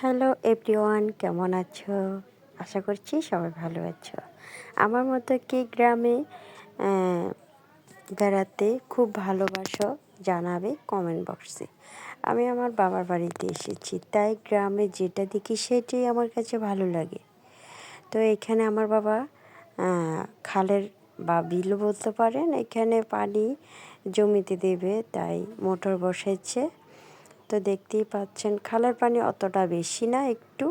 Hello everyone, কেমন আছো? আশা করছি সবাই ভালো আছো। আমার মতো কি গ্রামে আহ, বেড়াতে খুব ভালোবাসো জানাবে কমেন্ট বক্সে। আমি আমার বাবার বাড়িতে এসেছি, তাই গ্রামে যেটা দেখি সেটাই আমার কাছে ভালো লাগে। তো এখানে আমার বাবা খালের বা বিল বলতে পারেন, এখানে পানি জমিতে দেবে তাই মোটর বসাইছে। তো দেখতেই পাচ্ছেন খালের পানি অতটা বেশি না, একটু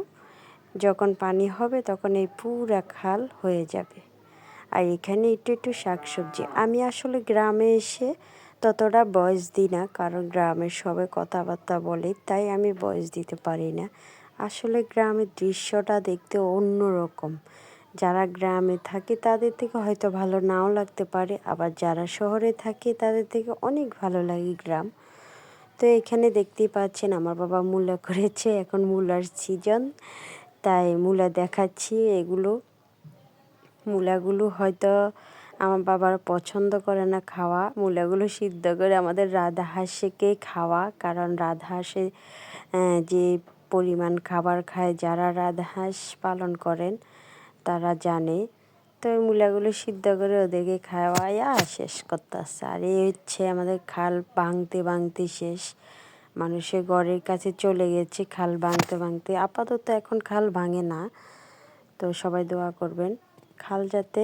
যখন পানি হবে তখন এই পুরা খাল হয়ে যাবে। আর এখানে একটু একটু শাকসবজি। আমি আসলে গ্রামে এসে ততটা ভয়েস দিই না, কারণ গ্রামের সবাই কথাবার্তা বলে, তাই আমি ভয়েস দিতে পারি না। আসলে গ্রামের দৃশ্যটা দেখতে অন্যরকম। যারা গ্রামে থাকে তাদের থেকে হয়তো ভালো নাও লাগতে পারে, আবার যারা শহরে থাকে তাদের থেকে অনেক ভালো লাগে গ্রাম। তো এখানে দেখতেই পাচ্ছেন আমার বাবা মূলা করেছে, এখন মূলার সিজন, তাই মূলা দেখাচ্ছি। মূলাগুলো হয়তো আমার বাবার পছন্দ করে না খাওয়া, মূলাগুলো সিদ্ধ করে আমাদের রাধাহাঁসকে খাওয়া, কারণ রাধাহাঁসে যে পরিমাণ খাবার খায় যারা রাধাহাঁস পালন করেন তারা জানে। তো ওই মূলাগুলো সিদ্ধ করে ওদেরকে খাওয়াইয়া শেষ করতেছে। আর এই হচ্ছে আমাদের খাল ভাঙতে ভাঙতে শেষ, মানুষের ঘরের কাছে চলে গেছে খাল ভাঙতে ভাঙতে। আপাতত এখন খাল ভাঙে না, তো সবাই দোয়া করবেন খাল যাতে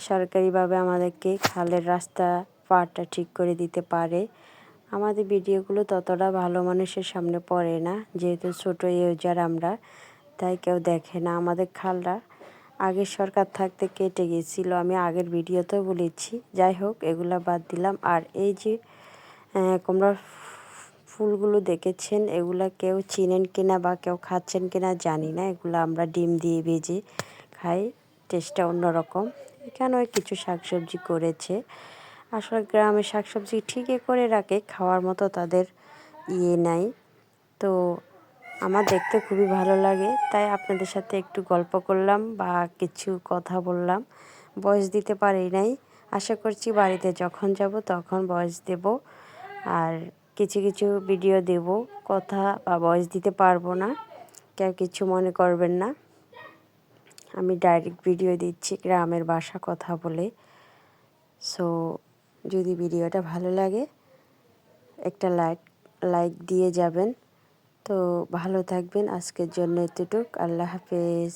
সরকারিভাবে আমাদেরকে খালের রাস্তা পাড়টা ঠিক করে দিতে পারে। আমাদের ভিডিওগুলো ততটা ভালো মানুষের সামনে পড়ে না, যেহেতু ছোটো ইউজার আমরা, তাই কেউ দেখে না। আমাদের খালটা আগের সরকার থাকতে কেটে গেছিলো, আমি আগের ভিডিওতেও বলেছি। যাই হোক, এগুলা বাদ দিলাম। আর এই যে কুমড়ার ফুলগুলো দেখেছেন, এগুলা কেউ চিনেন কিনা বা কেউ খাচ্ছেন কিনা জানি না। এগুলো আমরা ডিম দিয়ে ভেজে খাই, টেস্টটা অন্যরকম। এখানেও কিছু শাকসবজি করেছে। আসলে গ্রামে শাকসবজি ঠিকই করে রাখে, খাওয়ার মতো তাদের নাই। তো আমার দেখতে খুবই ভালো লাগে, তাই আপনাদের সাথে একটু গল্প করলাম বা কিছু কথা বললাম। ভয়েস দিতে পারি নাই, আশা করছি বাড়িতে যখন যাব তখন ভয়েস দেব। আর কিছু কিছু ভিডিও দেব, কথা বা ভয়েস দিতে পারবো না, কেউ কিছু মনে করবেন না। আমি ডাইরেক্ট ভিডিও দিচ্ছি গ্রামের ভাষা কথা বলে। সো যদি ভিডিওটা ভালো লাগে একটা লাইক দিয়ে যাবেন। তো ভালো থাকবেন, আজকের জন্য এতটুক। আল্লাহ হাফেজ।